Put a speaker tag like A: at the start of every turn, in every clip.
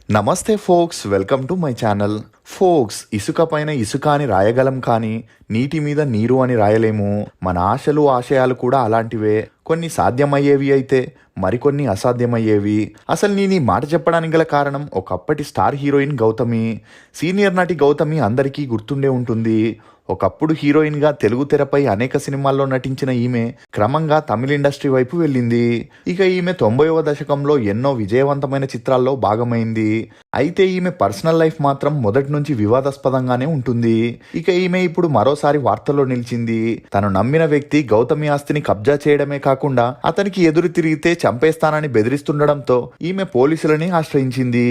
A: నమస్తే folks, welcome to my channel. Folks, ఇసుక పైన ఇసుక అని రాయగలం కానీ నీటి మీద నీరు అని రాయలేము. మన ఆశలు ఆశయాలు కూడా అలాంటివే. కొన్ని సాధ్యమయ్యేవి అయితే మరికొన్ని అసాధ్యమయ్యేవి. అసలు నేను ఈ మాట చెప్పడానికి గల కారణం ఒకప్పటి స్టార్ హీరోయిన్ గౌతమి. సీనియర్ నటి గౌతమి అందరికీ గుర్తుండే ఉంటుంది. ఒకప్పుడు హీరోయిన్గా తెలుగు తెరపై అనేక సినిమాల్లో నటించిన ఈమె క్రమంగా తమిళ ఇండస్ట్రీ వైపు వెళ్ళింది. ఇక ఈమె 90వ దశకంలో ఎన్నో విజయవంతమైన చిత్రాల్లో భాగమైంది. అయితే ఈమె పర్సనల్ లైఫ్ మాత్రం మొదటి నుంచి వివాదాస్పదంగానే ఉంటుంది. ఇక ఈమె ఇప్పుడు మరోసారి వార్తల్లో నిలిచింది. తను నమ్మిన వ్యక్తి గౌతమి ఆస్తిని కబ్జా చేయడమే కాకుండా అతనికి ఎదురు తిరిగితే చంపేస్తానని బెదిరిస్తుండడంతో ఈమె పోలీసులని ఆశ్రయించింది.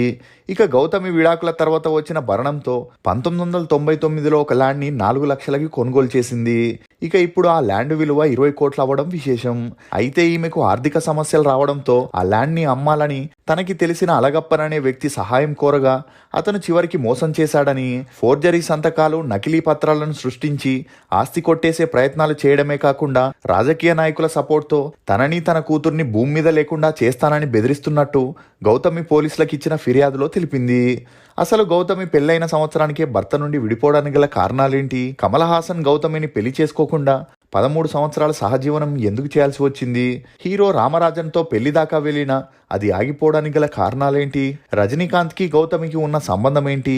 A: ఇక గౌతమి విడాకుల తర్వాత వచ్చిన భరణంతో 1999లో ఒక ల్యాండ్ని 4 లక్షలకి కొనుగోలు చేసింది. ఇక ఇప్పుడు ఆ ల్యాండ్ విలువ 20 కోట్లు అవ్వడం విశేషం. అయితే ఈమెకు ఆర్థిక సమస్యలు రావడంతో ఆ ల్యాండ్ని అమ్మాలని తనకి తెలిసిన అలగప్పన్ అనే వ్యక్తి సహాయం కోరగా అతను చివరికి మోసం చేశాడని, ఫోర్జరీ సంతకాలు, నకిలీ పత్రాలను సృష్టించి ఆస్తి కొట్టేసే ప్రయత్నాలు చేయడమే కాకుండా రాజకీయ నాయకుల సపోర్ట్తో తనని తన కూతుర్ని భూమి మీద లేకుండా చేస్తానని బెదిరిస్తున్నట్టు గౌతమి పోలీసులకు ఇచ్చిన ఫిర్యాదులో తెలిపింది. అసలు గౌతమి పెళ్లైన సంవత్సరానికే భర్త నుండి విడిపోవడానికి గల కారణాలేంటి? కమల్ హాసన్ గౌతమిని పెళ్లి చేసుకోకుండా 13 సంవత్సరాల సహజీవనం ఎందుకు చేయాల్సి వచ్చింది? హీరో రామరాజన్తో పెళ్లి దాకా వెళ్ళినా అది ఆగిపోవడానికి గల కారణాలేంటి? రజనీకాంత్కి గౌతమికి ఉన్న సంబంధం ఏంటి?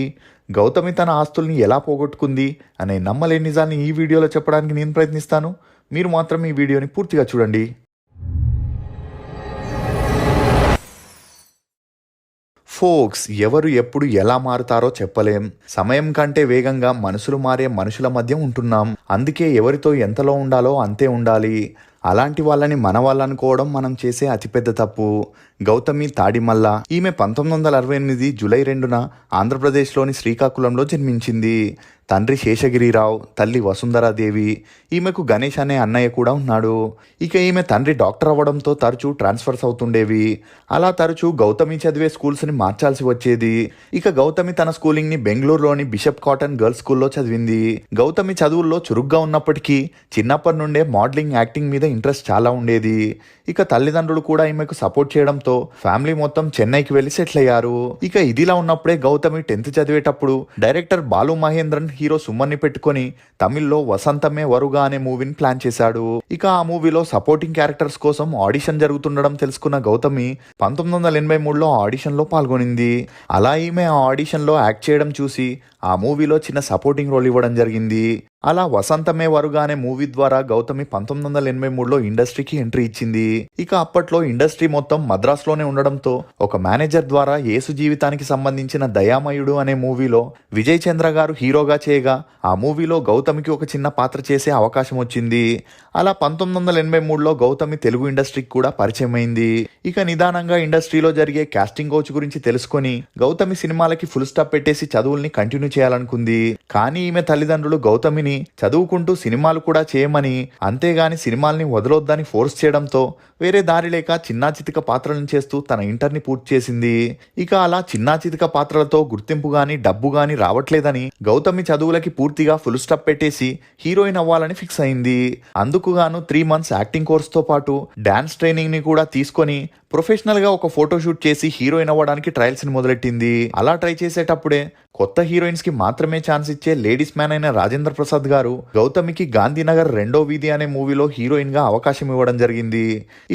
A: గౌతమి తన ఆస్తుల్ని ఎలా పోగొట్టుకుంది అనే నమ్మలేని నిజాన్ని ఈ వీడియోలో చెప్పడానికి నేను ప్రయత్నిస్తాను. మీరు మాత్రం ఈ వీడియోని పూర్తిగా చూడండి. ఫోక్స్, ఎవరు ఎప్పుడు ఎలా మారుతారో చెప్పలేం. సమయం కంటే వేగంగా మనుషులు మారే మనుషుల మధ్య ఉంటున్నాం. అందుకే ఎవరితో ఎంతలో ఉండాలో అంతే ఉండాలి. అలాంటి వాళ్ళని మన వాళ్ళనుకోవడం మనం చేసే అతిపెద్ద తప్పు. గౌతమి తాడిమల్ల. ఈమె 1968 జూలై 2న ఆంధ్రప్రదేశ్లోని శ్రీకాకుళంలో జన్మించింది. తండ్రి శేషగిరిరావు, తల్లి వసుంధరాదేవి. ఈమెకు గణేష్ అనే అన్నయ్య కూడా ఉన్నాడు. ఇక ఈమె తండ్రి డాక్టర్ అవ్వడంతో తరచూ ట్రాన్స్ఫర్స్ అవుతుండేవి. అలా తరచూ గౌతమి చదివే స్కూల్స్ని మార్చాల్సి వచ్చేది. ఇక గౌతమి తన స్కూలింగ్ని బెంగళూరులోని బిషప్ కాటన్ గర్ల్స్ స్కూల్లో చదివింది. గౌతమి చదువుల్లో చురుగ్గా ఉన్నప్పటికీ చిన్నప్పటి నుండే మోడలింగ్, యాక్టింగ్ మీద ఇంట్రెస్ట్ చాలా ఉండేది. ఇక తల్లిదండ్రులు కూడా ఈమెకు సపోర్ట్ చేయడంతో ఫ్యామిలీ మొత్తం చెన్నైకి వెళ్లి సెటిల్ అయ్యారు. ఇక ఇదిలా ఉన్నప్పుడే గౌతమి 10th చదివేటప్పుడు డైరెక్టర్ బాలు మహేంద్రన్ హీరో సుమన్ని పెట్టుకొని తమిళ్లో వసంతమే వరుగా అనే మూవీని ప్లాన్ చేశాడు. ఇక ఆ మూవీలో సపోర్టింగ్ క్యారెక్టర్స్ కోసం ఆడిషన్ జరుగుతుండడం తెలుసుకున్న గౌతమి 1983లో ఆడిషన్లో పాల్గొనింది. అలా ఈమె ఆ ఆడిషన్లో యాక్ట్ చేయడం చూసి ఆ మూవీలో చిన్న సపోర్టింగ్ రోల్ ఇవ్వడం జరిగింది. అలా వసంతమే వరుగా అనే మూవీ ద్వారా గౌతమి 1983లో ఇండస్ట్రీకి ఎంట్రీ ఇచ్చింది. ఇక అప్పట్లో ఇండస్ట్రీ మొత్తం మద్రాసులోనే ఉండడంతో ఒక మేనేజర్ ద్వారా యేసు జీవితానికి సంబంధించిన దయామయుడు అనే మూవీలో విజయ్ చంద్ర గారు హీరోగా చేయగా ఆ మూవీలో గౌతమికి ఒక చిన్న పాత్ర చేసే అవకాశం వచ్చింది. అలా 1983లో గౌతమి తెలుగు ఇండస్ట్రీకి కూడా పరిచయం అయింది. ఇక నిదానంగా ఇండస్ట్రీలో జరిగే కాస్టింగ్ కోచ్ గురించి తెలుసుకొని గౌతమి సినిమాలకి ఫుల్ స్టాప్ పెట్టేసి చదువుల్ని కంటిన్యూ చేయాలనుకుంది. కానీ ఈమె తల్లిదండ్రులు గౌతమిని చదువుకుంటూ సినిమాలు కూడా చేయమని, అంతేగాని సినిమాల్ని వదలొద్దని ఫోర్స్ చేయడంతో వేరే దారి లేక చిన్నా చితిక పాత్రలను చేస్తూ తన ఇంటర్ని పూర్తి చేసింది. ఇక అలా చిన్నా చితిక పాత్రలతో గుర్తింపు గాని డబ్బు గాని రావట్లేదని గౌతమి చదువులకి పూర్తిగా ఫుల్ స్టాప్ పెట్టేసి హీరోయిన్ అవ్వాలని ఫిక్స్ అయింది. అందుకు గాను 3 months యాక్టింగ్ కోర్స్తో పాటు డాన్స్ ట్రైనింగ్ ని కూడా తీసుకొని ప్రొఫెషనల్ గా ఒక ఫోటోషూట్ చేసి హీరోయిన్ అవ్వడానికి ట్రయల్స్ ని మొదలెట్టింది. అలా ట్రై చేసేటప్పుడే కొత్త హీరోయిన్స్ కి మాత్రమే ఛాన్స్ ఇచ్చే లేడీస్ మ్యాన్ అయిన రాజేంద్ర ప్రసాద్ గారు గౌతమికి గాంధీనగర్ 2వ వీధి అనే మూవీలో హీరోయిన్ గా అవకాశం ఇవ్వడం జరిగింది.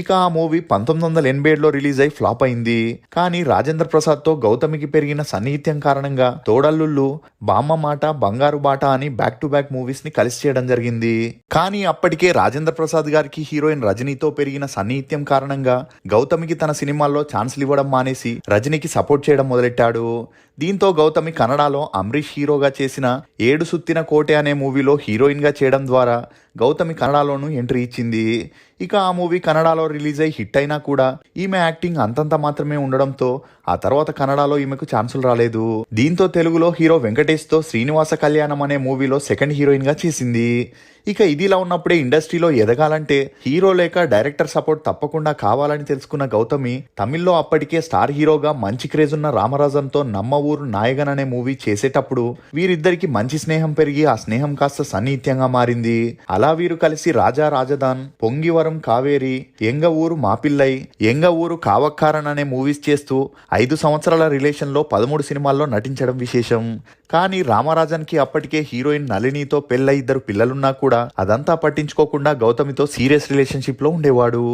A: ఇక ఆ మూవీ 1987లో రిలీజ్ అయి ఫ్లాప్ అయింది. కానీ రాజేంద్ర ప్రసాద్ తో గౌతమికి పెరిగిన సన్నిహిత్యం కారణంగా తోడల్లుళ్ళు, బామ్మ మాట, బంగారు బాట అని బ్యాక్ టు బ్యాక్ మూవీస్ ని కలిసి చేయడం జరిగింది. కానీ అప్పటికే రాజేంద్ర ప్రసాద్ గారికి హీరోయిన్ రజనీతో పెరిగిన సన్నిహిత్యం కారణంగా గౌతమికి తన సినిమాల్లో ఛాన్స్లు ఇవ్వడం మానేసి రజనీకి సపోర్ట్ చేయడం మొదలెట్టాడు. దీంతో గౌతమి కన్నడలో అమరీష్ హీరోగా చేసిన ఏడు సుత్తిన కోటె అనే మూవీలో హీరోయిన్ గా చేయడం ద్వారా గౌతమి కన్నడలోనూ ఎంట్రీ ఇచ్చింది. ఇక ఆ మూవీ కన్నడలో రిలీజ్ అయి హిట్ అయినా కూడా ఈమె యాక్టింగ్ అంతంత మాత్రమే ఉండడంతో ఆ తర్వాత కన్నడలో ఈమెకు ఛాన్సులు రాలేదు. దీంతో తెలుగులో హీరో వెంకటేష్ తో శ్రీనివాస కళ్యాణం అనే మూవీలో సెకండ్ హీరోయిన్ గా చేసింది. ఇక ఇదిలా ఉన్నప్పుడే ఇండస్ట్రీలో ఎదగాలంటే హీరో లేక డైరెక్టర్ సపోర్ట్ తప్పకుండా కావాలని తెలుసుకున్న గౌతమి తమిళ్లో అప్పటికే స్టార్ హీరోగా మంచి క్రేజ్ ఉన్న రామరాజన్తో నమ్మ ఊరు నాయగన్ అనే మూవీ చేసేటప్పుడు వీరిద్దరికి మంచి స్నేహం పెరిగి ఆ స్నేహం కాస్త సన్నిహిత్యంగా మారింది. అలా వీరు కలిసి రాజా రాజదాన్, పొంగి గంగవరం కావేరి, ఎంగ ఊరు మాపిల్లై, ఎంగ ఊరు కావక్కారన్ అనే మూవీస్ చేస్తూ 5 సంవత్సరాల రిలేషన్లో 13 సినిమాల్లో నటించడం విశేషం. కానీ రామరాజన్కి అప్పటికే హీరోయిన్ నళినితో పెళ్ళై 2 పిల్లలున్నా కూడా అదంతా పట్టించుకోకుండా గౌతమితో సీరియస్ రిలేషన్షిప్ లో ఉండేవాడు.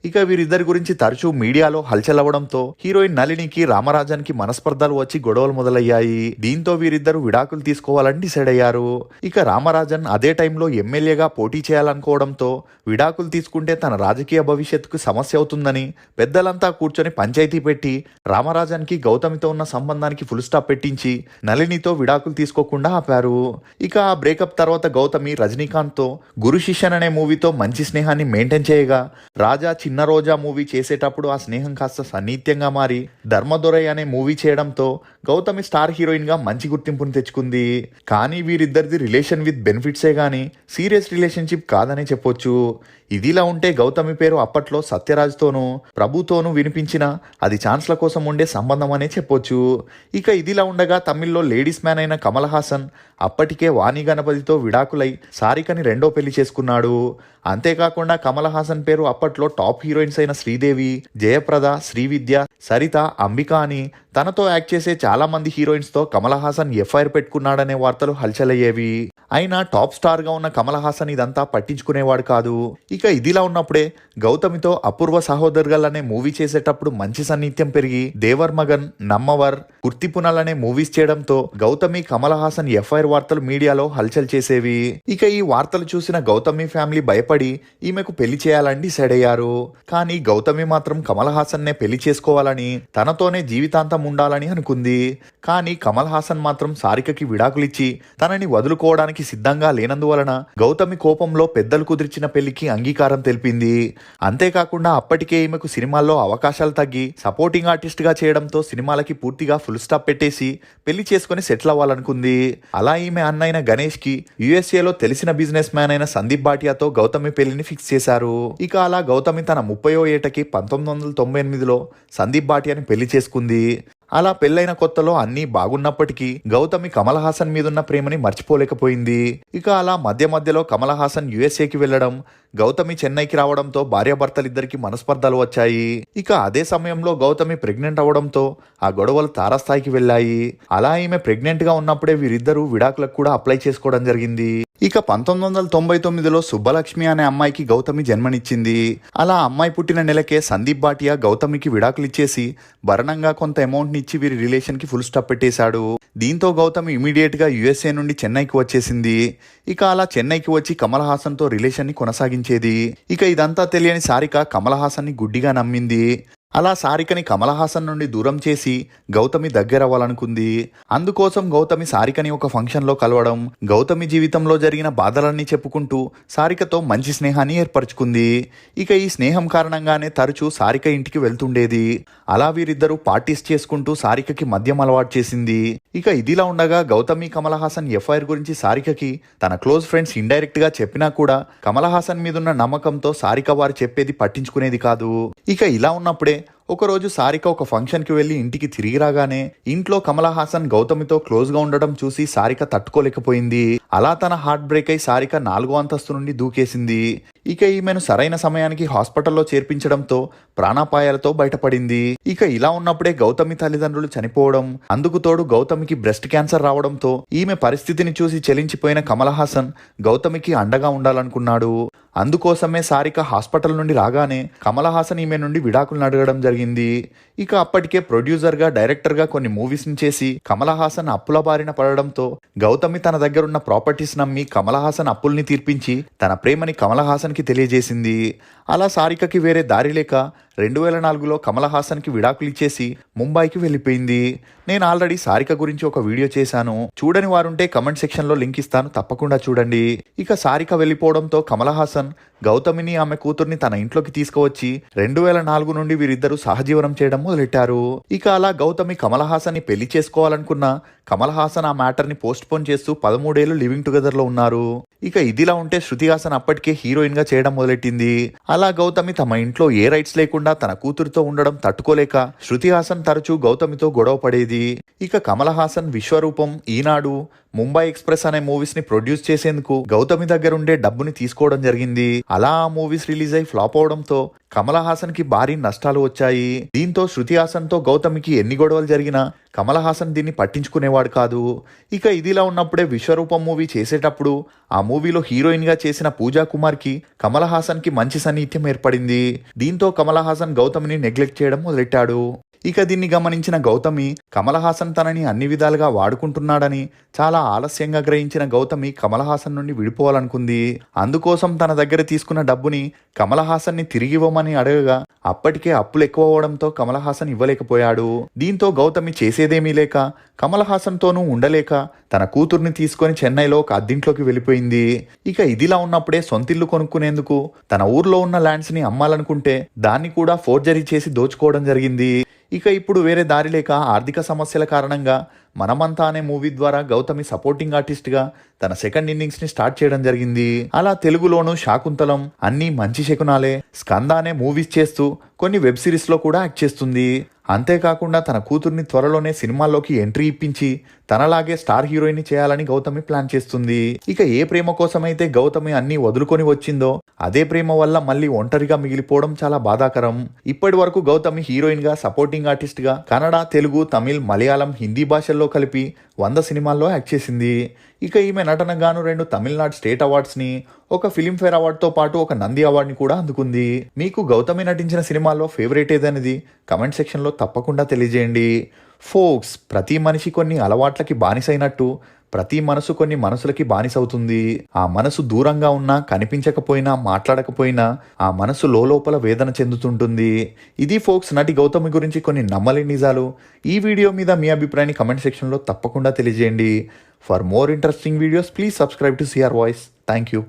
A: ఇక వీరిద్దరి గురించి తరచూ మీడియాలో హల్చల్ అవ్వడంతో హీరోయిన్ నళినికి రామరాజన్కి మనస్పర్ధలు వచ్చి గొడవలు మొదలయ్యాయి. దీంతో వీరిద్దరు విడాకులు తీసుకోవాలని డిసైడ్ అయ్యారు. ఇక రామరాజన్ అదే టైంలో ఎమ్మెల్యేగా పోటీ చేయాలనుకోవడంతో విడాకులు తీసుకుంటే తన రాజకీయ భవిష్యత్తుకు సమస్య అవుతుందని పెద్దలంతా కూర్చొని పంచాయతీ పెట్టి రామరాజన్కి గౌతమితో ఉన్న సంబంధానికి ఫుల్ స్టాప్ పెట్టించి నళినితో విడాకులు తీసుకోకుండా ఆపారు. ఇక ఆ బ్రేకప్ తర్వాత గౌతమి రజనీకాంత్తో గురు శిష్యన్ అనే మూవీతో మంచి స్నేహాన్ని మెయింటైన్ చేయగా, రాజా చిన్న రోజా మూవీ చేసేటప్పుడు ఆ స్నేహం కాస్త సన్నిహిత్యంగా మారి ధర్మదొరై అనే మూవీ చేయడంతో గౌతమి స్టార్ హీరోయిన్ గా మంచి గుర్తింపును తెచ్చుకుంది. కానీ వీరిద్దరిది రిలేషన్ విత్ బెనిఫిట్సే గానీ సీరియస్ రిలేషన్షిప్ కాదనే చెప్పొచ్చు. ఇదిలా ఉంటే గౌతమి పేరు అప్పట్లో సత్యరాజ్తోనూ ప్రభుతోనూ వినిపించిన అది ఛాన్స్ల కోసం ఉండే సంబంధం అనే చెప్పొచ్చు. ఇక ఇదిలా ఉండగా తమిళ్లో లేడీస్ మ్యాన్ అయిన కమల్ హాసన్ అప్పటికే వాణి గణపతితో విడాకులై సారికని 2వ పెళ్లి చేసుకున్నాడు. అంతేకాకుండా కమల్ హాసన్ పేరు అప్పట్లో టాప్ హీరోయిన్స్ అయిన శ్రీదేవి, జయప్రద, శ్రీవిద్య, సరిత, అంబిక అని తనతో యాక్ట్ చేసే చాలా మంది హీరోయిన్స్ తో కమల్ హాసన్ ఎఫ్ఐఆర్ పెట్టుకున్నాడనే వార్తలు హల్చల్ అయ్యేవి. అయినా టాప్ స్టార్ గా ఉన్న కమల్ హాసన్ ఇదంతా పట్టించుకునేవాడు కాదు. ఇక ఇదిలా ఉన్నప్పుడే గౌతమితో అపూర్వ సహోదర్గల్ అనే మూవీ చేసేటప్పుడు మంచి సన్నిహిత్యం పెరిగి దేవర్ మగన్, నమ్మవర్, కుర్తిపునల్ అనే మూవీస్ చేయడంతో గౌతమి కమల్ హాసన్ ఎఫ్ఐఆర్ వార్తలు మీడియాలో హల్చల్ చేసేవి. ఇక ఈ వార్తలు చూసిన గౌతమి ఫ్యామిలీ భయపడి ఈమెకు పెళ్లి చేయాలని డిసైడ్ అయ్యారు. కానీ గౌతమి మాత్రం కమల్ హాసన్ నే పెళ్లి చేసుకోవాలని, తనతోనే జీవితాంతం ఉండాలని అనుకుంది. కానీ కమల్ హాసన్ మాత్రం సారికకి విడాకులిచ్చి తనని వదులుకోవడానికి సిద్ధంగా లేనందువలన గౌతమి కోపంలో పెద్దలు కుదిర్చిన పెళ్లికి అంగీకారం తెలిపింది. అంతేకాకుండా అప్పటికే ఈమెకు సినిమాల్లో అవకాశాలు తగ్గి సపోర్టింగ్ ఆర్టిస్ట్ గా చేయడంతో సినిమాలకి పూర్తిగా ఫుల్ స్టాప్ పెట్టేసి పెళ్లి చేసుకుని సెటిల్ అవ్వాలనుకుంది. అలా ఈమె అన్నైన గణేష్ కి యుఎస్ఏలో తెలిసిన బిజినెస్ మ్యాన్ అయిన సందీప్ భాటియాతో గౌతమి పెళ్లిని ఫిక్స్ చేశారు. ఇక అలా గౌతమి తన 30వ ఏటకి 1998లో సందీప్ భాటియాని పెళ్లి చేసుకుంది. అలా పెళ్లైన కొత్తలో అన్నీ బాగున్నప్పటికీ గౌతమి కమల్ హాసన్ మీదున్న ప్రేమని మర్చిపోలేకపోయింది. ఇక అలా మధ్యలో కమల్ హాసన్ యుఎస్ఏకి వెళ్లడం, గౌతమి చెన్నైకి రావడంతో భార్యాభర్తలిద్దరికి మనస్పర్ధలు వచ్చాయి. ఇక అదే సమయంలో గౌతమి ప్రెగ్నెంట్ అవడంతో ఆ గొడవలు తారాస్థాయికి వెళ్లాయి. అలా ఈమె ప్రెగ్నెంట్ గా ఉన్నప్పుడే వీరిద్దరూ విడాకులకు కూడా అప్లై చేసుకోవడం జరిగింది. ఇక 1999లో సుబ్బలక్ష్మి అనే అమ్మాయికి గౌతమి జన్మనిచ్చింది. అలా అమ్మాయి పుట్టిన నెలకే సందీప్ భాటియా గౌతమికి విడాకులిచ్చేసి భరణంగా కొంత అమౌంట్ ఇచ్చి వీరి రిలేషన్ కి ఫుల్ స్టాప్ పెట్టేశాడు. దీంతో గౌతమి ఇమీడియట్ గా యుఎస్ఏ నుండి చెన్నైకి వచ్చేసింది. ఇక అలా చెన్నైకి వచ్చి కమల్ హాసన్ తో రిలేషన్ ని కొనసాగించేది. ఇక ఇదంతా తెలియని సారిక కమల్ హాసన్ ని గుడ్డిగా నమ్మింది. అలా సారికని కమల్ హాసన్ నుండి దూరం చేసి గౌతమి దగ్గరవ్వాలనుకుంది. అందుకోసం గౌతమి సారికని ఒక ఫంక్షన్లో కలవడం, గౌతమి జీవితంలో జరిగిన బాధలన్నీ చెప్పుకుంటూ సారికతో మంచి స్నేహాన్ని ఏర్పరచుకుంది. ఇక ఈ స్నేహం కారణంగానే తరచూ సారిక ఇంటికి వెళ్తుండేది. అలా వీరిద్దరూ పార్టీస్ చేసుకుంటూ సారికకి మద్యం అలవాటు చేసింది. ఇక ఇదిలా ఉండగా గౌతమి కమల్ హాసన్ ఎఫ్ఐఆర్ గురించి సారికకి తన క్లోజ్ ఫ్రెండ్స్ ఇండైరెక్ట్ గా చెప్పినా కూడా కమల్ హాసన్ మీదున్న నమ్మకంతో సారిక వారు చెప్పేది పట్టించుకునేది కాదు. ఇక ఇలా ఉన్నప్పుడే ఒకరోజు సారిక ఒక ఫంక్షన్ కి వెళ్లి ఇంటికి తిరిగి రాగానే ఇంట్లో కమల్ హాసన్ గౌతమితో క్లోజ్ గా ఉండడం చూసి సారిక తట్టుకోలేకపోయింది. అలా తన హార్ట్ బ్రేక్ అయి సారిక 4వ అంతస్తు నుండి దూకేసింది. ఇక ఈమెను సరైన సమయానికి హాస్పిటల్లో చేర్పించడంతో ప్రాణాపాయాలతో బయటపడింది. ఇక ఇలా ఉన్నప్పుడే గౌతమి తల్లిదండ్రులు చనిపోవడం, అందుకు తోడు గౌతమికి బ్రెస్ట్ క్యాన్సర్ రావడంతో ఈమె పరిస్థితిని చూసి చలించిపోయిన కమల్ హాసన్ గౌతమికి అండగా ఉండాలనుకున్నాడు. అందుకోసమే సారిక హాస్పిటల్ నుండి రాగానే కమల్ హాసన్ ఈమె నుండి విడాకులను అడగడం జరిగింది. ఇక అప్పటికే ప్రొడ్యూసర్ గా, డైరెక్టర్ గా కొన్ని మూవీస్ ని చేసి కమల్ హాసన్ అప్పుల బారిన పడడంతో గౌతమి తన దగ్గరున్న ప్రాపర్టీస్ నమ్మి కమల్ హాసన్ అప్పుల్ని తీర్పించి తన ప్రేమని కమల్ హాసన్ కి తెలియజేసింది. అలా సారికకి వేరే దారి లేక 2004లో కమల్ హాసన్ కి విడాకులు ఇచ్చేసి ముంబైకి వెళ్ళిపోయింది. నేను ఆల్రెడీ సారిక గురించి ఒక వీడియో చేశాను, చూడని వారుంటే కమెంట్ సెక్షన్ లో లింక్ ఇస్తాను, తప్పకుండా చూడండి. ఇక సారిక వెళ్ళిపోవడంతో కమల్ హాసన్ గౌతమిని, ఆమె కూతుర్ని తన ఇంట్లోకి తీసుకువచ్చి 2004 నుండి వీరిద్దరూ సహజీవనం చేయడం మొదలెట్టారు. ఇక అలా గౌతమి కమల్ హాసన్ ని పెళ్లి చేసుకోవాలనుకున్న కమల్ హాసన్ ఆ మ్యాటర్ ని పోస్ట్ పోన్ చేస్తూ 13 ఏళ్లు లివింగ్ టుగెదర్ లో ఉన్నారు. ఇక ఇదిలా ఉంటే శృతి హాసన్ అప్పటికే హీరోయిన్ గా చేయడం మొదలెట్టింది. అలా గౌతమి తమ ఇంట్లో ఏ రైట్స్ లేకుండా తన కూతురితో ఉండడం తట్టుకోలేక శృతి హాసన్ తరచూ గౌతమితో గొడవ పడేది. ఇక కమల్ హాసన్ విశ్వరూపం, ఈనాడు, ముంబై ఎక్స్ప్రెస్ అనే మూవీస్ ని ప్రొడ్యూస్ చేసేందుకు గౌతమి దగ్గర ఉండే డబ్బుని తీసుకోవడం జరిగింది. అలా ఆ మూవీస్ రిలీజ్ అయి ఫ్లాప్ అవడంతో కమల్ హాసన్ కి భారీ నష్టాలు వచ్చాయి. దీంతో శృతి హాసన్ తో గౌతమికి ఎన్ని గొడవలు జరిగినా కమల్ హాసన్ దీన్ని పట్టించుకునేవాడు కాదు. ఇక ఇదిలా ఉన్నప్పుడే విశ్వరూపం మూవీ చేసేటప్పుడు ఆ మూవీలో హీరోయిన్ గా చేసిన పూజా కుమార్ కి కమల్ హాసన్ కి మంచి సన్నిహిత్యం ఏర్పడింది. దీంతో కమల్ హాసన్ గౌతమిని నెగ్లెక్ట్ చేయడం మొదలెట్టాడు. ఇక దీన్ని గమనించిన గౌతమి కమల్ హాసన్ తనని అన్ని విధాలుగా వాడుకుంటున్నాడని చాలా ఆలస్యంగా గ్రహించిన గౌతమి కమల్ హాసన్ నుండి విడిపోవాలనుకుంది. అందుకోసం తన దగ్గర తీసుకున్న డబ్బుని కమల్ హాసన్ ని తిరిగివ్వమని అడగగా అప్పటికే అప్పులు ఎక్కువ అవడంతో కమల్ హాసన్ ఇవ్వలేకపోయాడు. దీంతో గౌతమి చేసేదేమీ లేక కమల్ హాసన్ తోనూ ఉండలేక తన కూతుర్ని తీసుకొని చెన్నైలో ఒక అద్దింట్లోకి వెళ్ళిపోయింది. ఇక ఇదిలా ఉన్నప్పుడే సొంతిల్లు కొనుక్కునేందుకు తన ఊర్లో ఉన్న ల్యాండ్స్ ని అమ్మాలనుకుంటే దాన్ని కూడా ఫోర్జరీ చేసి దోచుకోవడం జరిగింది. ఇక ఇప్పుడు వేరే దారి లేక ఆర్థిక సమస్యల కారణంగా మనమంతా అనే మూవీ ద్వారా గౌతమి సపోర్టింగ్ ఆర్టిస్ట్ గా తన సెకండ్ ఇన్నింగ్స్ ని స్టార్ట్ చేయడం జరిగింది. అలా తెలుగులోను శాకుంతలం, అన్ని మంచి శకునాలే, స్కంద అనే మూవీస్ చేస్తూ కొన్ని వెబ్ సిరీస్ లో కూడా యాక్ట్ చేస్తుంది. అంతేకాకుండా తన కూతుర్ని త్వరలోనే సినిమాల్లోకి ఎంట్రీ ఇప్పించి తనలాగే స్టార్ హీరోయిన్ చేయాలని గౌతమి ప్లాన్ చేస్తుంది. ఇక ఏ ప్రేమ కోసమైతే గౌతమి అన్ని వదులుకొని వచ్చిందో అదే ప్రేమ వల్ల మళ్ళీ ఒంటరిగా మిగిలిపోవడం చాలా బాధాకరం. ఇప్పటి వరకు గౌతమి హీరోయిన్ గా, సపోర్టింగ్ ఆర్టిస్ట్ గా కన్నడ, తెలుగు, తమిళ్, మలయాళం, హిందీ భాషల్లో కలిపి 100 సినిమాల్లో యాక్ట్ చేసింది. ఇక ఈమె నటనకు గాను 2 తమిళనాడు స్టేట్ అవార్డ్స్ ని, ఒక ఫిలింఫేర్ అవార్డుతో పాటు ఒక నంది అవార్డుని కూడా అందుకుంది. మీకు గౌతమి నటించిన సినిమాల్లో ఫేవరెట్ ఏదనేది కమెంట్ సెక్షన్లో తప్పకుండా తెలియజేయండి. ఫోక్స్, ప్రతి మనిషి కొన్ని అలవాట్లకి బానిసైనట్టు ప్రతి మనసు కొన్ని మనసులకి బానిసవుతుంది. ఆ మనసు దూరంగా ఉన్నా, కనిపించకపోయినా, మాట్లాడకపోయినా ఆ మనసు లోపల వేదన చెందుతుంటుంది. ఇది ఫోక్స్ నటి గౌతమి గురించి కొన్ని నమ్మలేని నిజాలు. ఈ వీడియో మీద మీ అభిప్రాయాన్ని కమెంట్ సెక్షన్లో తప్పకుండా తెలియజేయండి. For more interesting videos please subscribe to CR voice. Thank you.